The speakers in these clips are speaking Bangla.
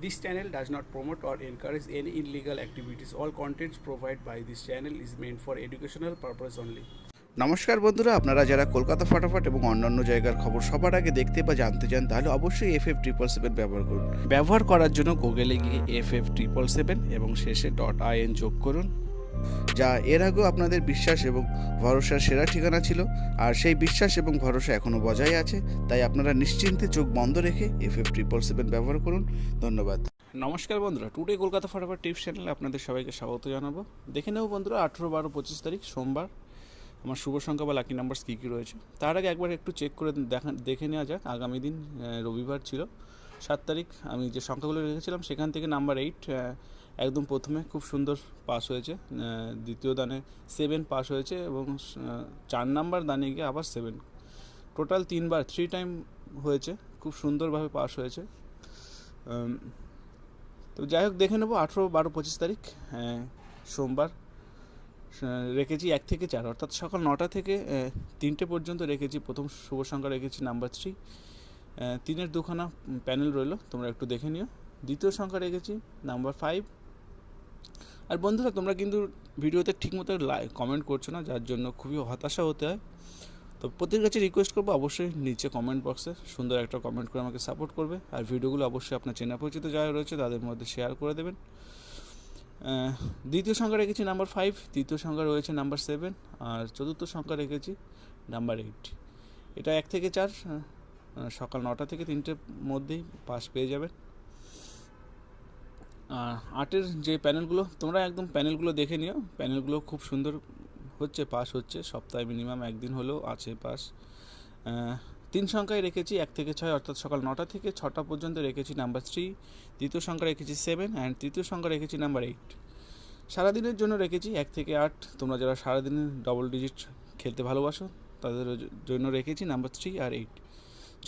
This channel does not promote or encourage any illegal activities. All contents provided by this channel is meant for educational purpose only. নমস্কার বন্ধুরা, আপনারা যারা কলকাতা ফাটাফাট এবং অন্যান্য জায়গার খবর সবার আগে দেখতে বা জানতে চান তাহলে অবশ্যই FF777 ব্যবহার করুন। ব্যবহার করার জন্য গুগলে গিয়ে FF777 এবং শেষে .in যোগ করুন, যা এর আগেও আপনাদের বিশ্বাস এবং ভরসার সেরা ঠিকানা ছিল, আর সেই বিশ্বাস এবং ভরসা এখনও বজায় আছে। তাই আপনারা নিশ্চিন্তে চোখ বন্ধ রেখে FF777 ব্যবহার করুন। ধন্যবাদ। নমস্কার বন্ধুরা, টুডে কলকাতা ফাটাফাট টিপস চ্যানেলে আপনাদের সবাইকে স্বাগত জানাবো। দেখে নেব বন্ধুরা 18, 12, 25 তারিখ সোমবার আমার শুভ সংখ্যা বা লাকি নাম্বারস কী কী রয়েছে। তার আগে একবার একটু চেক করে দেখে নেওয়া যাক। আগামী দিন রবিবার ছিল 7 তারিখ। আমি যে সংখ্যাগুলো রেখেছিলাম সেখান থেকে নাম্বার 8 একদম প্রথমে খুব সুন্দর পাস হয়েছে, দ্বিতীয় দানে 7 পাস হয়েছে এবং 4 নাম্বার দানে গিয়ে আবার 7, টোটাল 3বার 3 টাইম হয়েছে, খুব সুন্দরভাবে পাস হয়েছে। তো যাই হোক, দেখে নেব 18, 12, 25 তারিখ সোমবার রেখেছি 1 থেকে 4, অর্থাৎ সকাল 9টা থেকে 3টে পর্যন্ত রেখেছি। প্রথম শুভ সংখ্যা রেখেছি নাম্বার 3, 3-এর দুখানা প্যানেল রইল, তোমরা একটু দেখে নিও। দ্বিতীয় সংখ্যা রেখেছি নাম্বার 5। আর বন্ধুরা, তোমরা কিন্তু ভিডিওতে ঠিকমতো কমেন্ট করছো না, যার জন্য খুবই হতাশা হতে হয়। তো প্রত্যেকের কাছে রিকোয়েস্ট করবো, অবশ্যই নিচে কমেন্ট বক্সে সুন্দর একটা কমেন্ট করে আমাকে সাপোর্ট করবে। আর ভিডিওগুলো অবশ্যই আপনার চেনা পরিচিত যারা রয়েছে তাদের মধ্যে শেয়ার করে দেবেন। দ্বিতীয় সংখ্যা রেখেছি নাম্বার 5, তৃতীয় সংখ্যা রয়েছে নাম্বার 7, আর চতুর্থ সংখ্যা রেখেছি নাম্বার 8। এটা 1 থেকে 4 সকাল 9টা থেকে 3টের মধ্যেই পাস পেয়ে যাবেন। 8-এর যে প্যানেলগুলো, তোমরা একদম প্যানেলগুলো দেখে নিও, প্যানেলগুলো খুব সুন্দর হচ্ছে, পাস হচ্ছে, সপ্তাহে মিনিমাম একদিন হলেও আছে পাস। 3 সংখ্যায় রেখেছি 1 থেকে 6, অর্থাৎ সকাল 9টা থেকে 6টা পর্যন্ত রেখেছি নাম্বার 3, দ্বিতীয় সংখ্যা রেখেছি 7 অ্যান্ড তৃতীয় সংখ্যা রেখেছি নাম্বার 8। সারাদিনের জন্য রেখেছি 1 থেকে 8, তোমরা যারা সারাদিনে ডবল ডিজিট খেলতে ভালোবাসো তাদের জন্য রেখেছি নাম্বার 3 আর 8।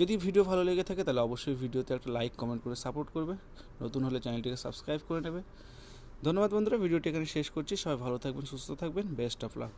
যদি ভিডিও ভালো লেগে থাকে তাহলে অবশ্যই ভিডিওতে একটা লাইক কমেন্ট করে সাপোর্ট করবে, নতুন হলে চ্যানেলটিকে সাবস্ক্রাইব করে নেবে। ধন্যবাদ বন্ধুরা, ভিডিওটি এখানে শেষ করছি। সবাই ভালো থাকবেন, সুস্থ থাকবেন, বেস্ট অফ লাক।